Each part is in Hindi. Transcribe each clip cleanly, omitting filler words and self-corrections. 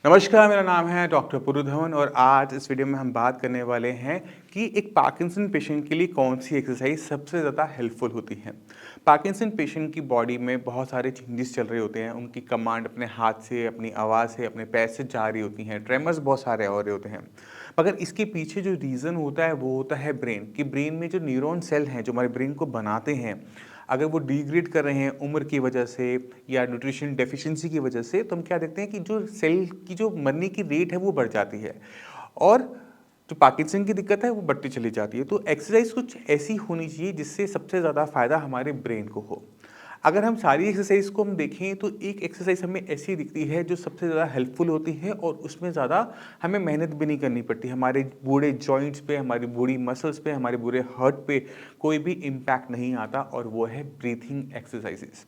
नमस्कार, मेरा नाम है डॉक्टर पुरु धवन और आज इस वीडियो में हम बात करने वाले हैं कि एक पार्किंसन पेशेंट के लिए कौन सी एक्सरसाइज सबसे ज़्यादा हेल्पफुल होती है। पार्किंसन पेशेंट की बॉडी में बहुत सारे चेंजेस चल रहे होते हैं, उनकी कमांड अपने हाथ से, अपनी आवाज़ से, अपने पैर से जा रही होती हैं, ट्रेमर्स बहुत सारे हो रहे होते हैं। मगर इसके पीछे जो रीज़न होता है वो होता है ब्रेन, कि ब्रेन में जो न्यूरॉन सेल हैं जो हमारे ब्रेन को बनाते हैं, अगर वो डिग्रेड कर रहे हैं उम्र की वजह से या न्यूट्रिशन डेफिशिएंसी की वजह से, तो हम क्या देखते हैं कि जो सेल की जो मरने की रेट है वो बढ़ जाती है और जो पार्किंसन की दिक्कत है वो बढ़ती चली जाती है। तो एक्सरसाइज कुछ ऐसी होनी चाहिए जिससे सबसे ज़्यादा फ़ायदा हमारे ब्रेन को हो। अगर हम सारी एक्सरसाइज को हम देखें तो एक एक्सरसाइज हमें ऐसी दिखती है जो सबसे ज़्यादा हेल्पफुल होती है और उसमें ज़्यादा हमें मेहनत भी नहीं करनी पड़ती। हमारे बूढ़े जॉइंट्स पे, हमारी बूढ़ी मसल्स पे, हमारे बूढ़े हार्ट पे कोई भी इम्पैक्ट नहीं आता और वो है ब्रीथिंग एक्सरसाइजेस।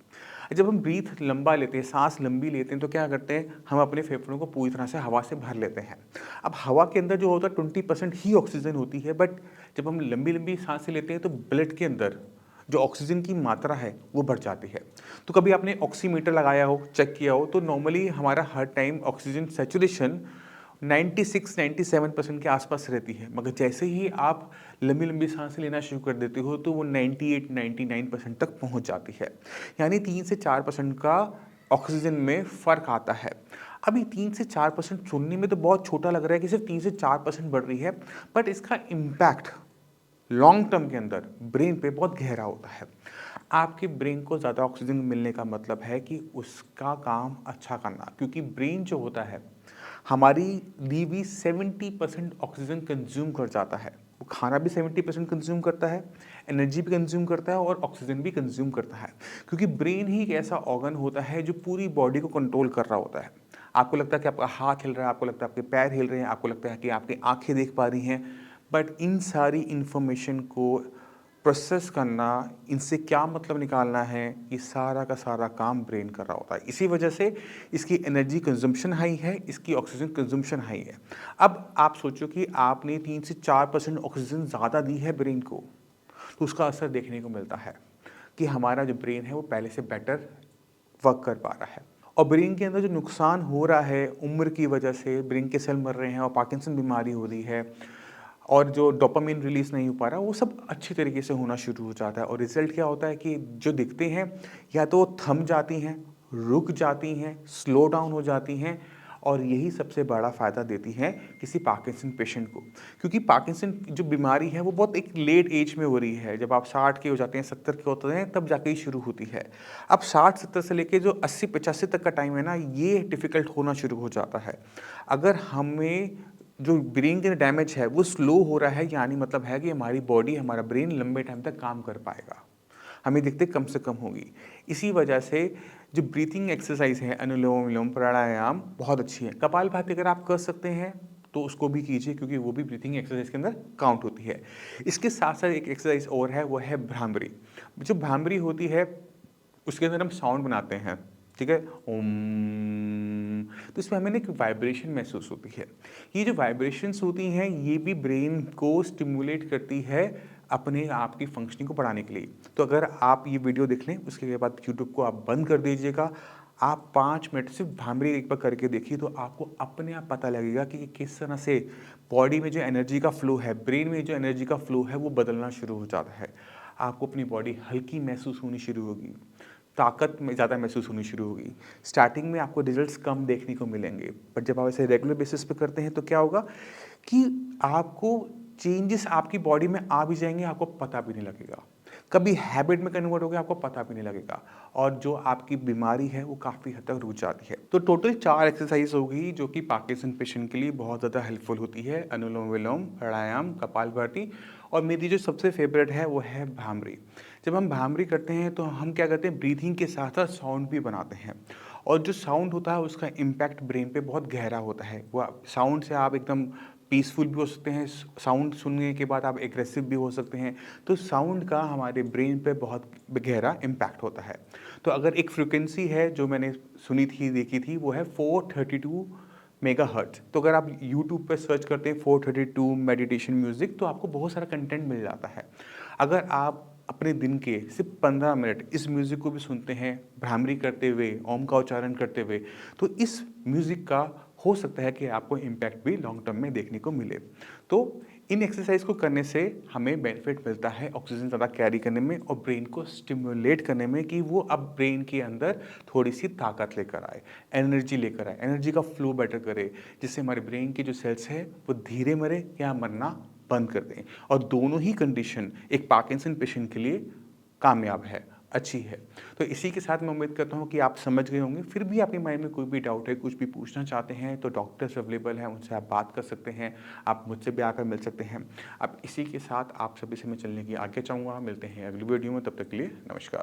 जब हम ब्रीथ लंबा लेते हैं, सांस लंबी लेते हैं, तो क्या करते हैं, हम अपने फेफड़ों को पूरी तरह से हवा से भर लेते हैं। अब हवा के अंदर जो होता है 20% ही ऑक्सीजन होती है, बट जब हम लंबी लंबी सांसें लेते हैं तो ब्लड के अंदर जो ऑक्सीजन की मात्रा है वो बढ़ जाती है। तो कभी आपने ऑक्सीमीटर लगाया हो, चेक किया हो, तो नॉर्मली हमारा हर टाइम ऑक्सीजन सैचुरेशन 96-97% के आसपास रहती है, मगर जैसे ही आप लंबी लंबी सांसें लेना शुरू कर देते हो तो वो 98-99% तक पहुंच जाती है। यानी 3 से 4% का ऑक्सीजन में फ़र्क आता है। अभी 3 से 4% सुनने में तो बहुत छोटा लग रहा है कि सिर्फ 3 से 4% बढ़ रही है, बट इसका इम्पैक्ट लॉन्ग टर्म के अंदर ब्रेन पे बहुत गहरा होता है। आपके ब्रेन को ज़्यादा ऑक्सीजन मिलने का मतलब है कि उसका काम अच्छा करना, क्योंकि ब्रेन जो होता है हमारी ली हुई 70% ऑक्सीजन कंज्यूम कर जाता है। वो खाना भी 70% कंज्यूम करता है, एनर्जी भी कंज्यूम करता है और ऑक्सीजन भी कंज्यूम करता है, क्योंकि ब्रेन ही एक ऐसा ऑर्गन होता है जो पूरी बॉडी को कंट्रोल कर रहा होता है। आपको लगता है कि आपका हाथ हिल रहा है, आपको लगता है आपके पैर हिल रहे हैं, आपको लगता है कि आपकी आंखें देख पा रही हैं, बट इन सारी इंफॉर्मेशन को प्रोसेस करना, इनसे क्या मतलब निकालना है, ये सारा का सारा काम ब्रेन कर रहा होता है। इसी वजह से इसकी एनर्जी कंजम्पशन हाई है, इसकी ऑक्सीजन कंजम्पशन हाई है। अब आप सोचो कि आपने 3 से 4% ऑक्सीजन ज़्यादा दी है ब्रेन को, तो उसका असर देखने को मिलता है कि हमारा जो ब्रेन है वो पहले से बेटर वर्क कर पा रहा है। और ब्रेन के अंदर जो नुकसान हो रहा है उम्र की वजह से, ब्रेन के सेल मर रहे हैं और पार्किंसन बीमारी हो रही है और जो डोपामिन रिलीज़ नहीं हो पा रहा, वो सब अच्छी तरीके से होना शुरू हो जाता है और रिज़ल्ट क्या होता है कि जो दिखते हैं या तो थम जाती हैं, रुक जाती हैं, स्लो डाउन हो जाती हैं और यही सबसे बड़ा फ़ायदा देती हैं किसी पार्किंसन पेशेंट को। क्योंकि पार्किंसन जो बीमारी है वो बहुत एक लेट एज में हो रही है। जब आप 60 के हो जाते हैं, 70 के होते हैं, तब जाके ही शुरू होती है। अब 60-70 से लेके जो 80-85 तक का टाइम है ना, ये डिफ़िकल्ट होना शुरू हो जाता है। अगर हमें जो ब्रेन का डैमेज है वो स्लो हो रहा है, यानी मतलब है कि हमारी बॉडी, हमारा ब्रेन लंबे टाइम तक काम कर पाएगा, हमें दिक्कत कम से कम होगी। इसी वजह से जो ब्रीथिंग एक्सरसाइज है, अनुलोम विलोम प्राणायाम, बहुत अच्छी है। कपालभाति अगर आप कर सकते हैं तो उसको भी कीजिए, क्योंकि वो भी ब्रीथिंग एक्सरसाइज के अंदर काउंट होती है। इसके साथ साथ एक एक्सरसाइज और है, वो है भ्रामरी। जो भ्रामरी होती है उसके अंदर हम साउंड बनाते हैं, ठीक है, ओम। तो इसमें हमें ना एक वाइब्रेशन महसूस होती है। ये जो वाइब्रेशंस होती हैं ये भी ब्रेन को स्टिमुलेट करती है अपने आप की फंक्शनिंग को बढ़ाने के लिए। तो अगर आप ये वीडियो देख लें, उसके बाद यूट्यूब को आप बंद कर दीजिएगा, आप 5 मिनट सिर्फ भ्रामरी एक बार करके देखिए, तो आपको अपने आप पता लगेगा कि किस तरह से बॉडी में जो एनर्जी का फ्लो है, ब्रेन में जो एनर्जी का फ्लो है वो बदलना शुरू हो जाता है। आपको अपनी बॉडी हल्की महसूस होनी शुरू होगी, ताकत में ज़्यादा महसूस होनी शुरू होगी। स्टार्टिंग में आपको रिजल्ट्स कम देखने को मिलेंगे, बट जब आप ऐसे रेगुलर बेसिस पे करते हैं तो क्या होगा कि आपको चेंजेस आपकी बॉडी में आ भी जाएंगे, आपको पता भी नहीं लगेगा। कभी हैबिट में कन्वर्ट हो गया, आपको पता भी नहीं लगेगा और जो आपकी बीमारी है वो काफ़ी हद तक रुक जाती है। तो टोटल 4 एक्सरसाइज होगी जो कि पार्किंसन पेशेंट के लिए बहुत ज़्यादा हेल्पफुल होती है, अनुलोम विलोम, प्राणायाम, कपालभाति, और मेरी जो सबसे फेवरेट है वो है भ्रामरी। जब हम भ्रामरी करते हैं तो हम क्या करते हैं, ब्रीथिंग के साथ साथ साउंड भी बनाते हैं और जो साउंड होता है उसका इम्पैक्ट ब्रेन पे बहुत गहरा होता है। वो साउंड से आप एकदम पीसफुल भी हो सकते हैं, साउंड सुनने के बाद आप एग्रेसिव भी हो सकते हैं। तो साउंड का हमारे ब्रेन पे बहुत गहरा इम्पैक्ट होता है। तो अगर एक फ्रिक्वेंसी है जो मैंने सुनी थी, देखी थी, वो है 432 मेगाहर्ट्ज़। तो अगर आप यूट्यूब पे सर्च करते हैं 432 मेडिटेशन म्यूज़िक, तो आपको बहुत सारा कंटेंट मिल जाता है। अगर आप अपने दिन के सिर्फ 15 मिनट इस म्यूज़िक को भी सुनते हैं, भ्रामरी करते हुए, ओम का उच्चारण करते हुए, तो इस म्यूज़िक का हो सकता है कि आपको इम्पैक्ट भी लॉन्ग टर्म में देखने को मिले। तो इन एक्सरसाइज को करने से हमें बेनिफिट मिलता है ऑक्सीजन ज़्यादा कैरी करने में और ब्रेन को स्टिमुलेट करने में कि वो अब ब्रेन के अंदर थोड़ी-सी ताकत लेकर आए, एनर्जी लेकर आए, एनर्जी का फ्लो बेटर करे, जिससे हमारे ब्रेन के जो सेल्स हैं वो धीरे मरे या मरना बंद कर दें। और दोनों ही कंडीशन एक पार्किंसन पेशेंट के लिए कामयाब है, अच्छी है। तो इसी के साथ मैं उम्मीद करता हूँ कि आप समझ गए होंगे। फिर भी आपके माइंड में कोई भी डाउट है, कुछ भी पूछना चाहते हैं तो डॉक्टर्स अवेलेबल हैं, उनसे आप बात कर सकते हैं। आप मुझसे भी आकर मिल सकते हैं। अब इसी के साथ आप सभी से मैं चलने की आज्ञा चाहूँगा। मिलते हैं अगली वीडियो में, तब तक के लिए नमस्कार।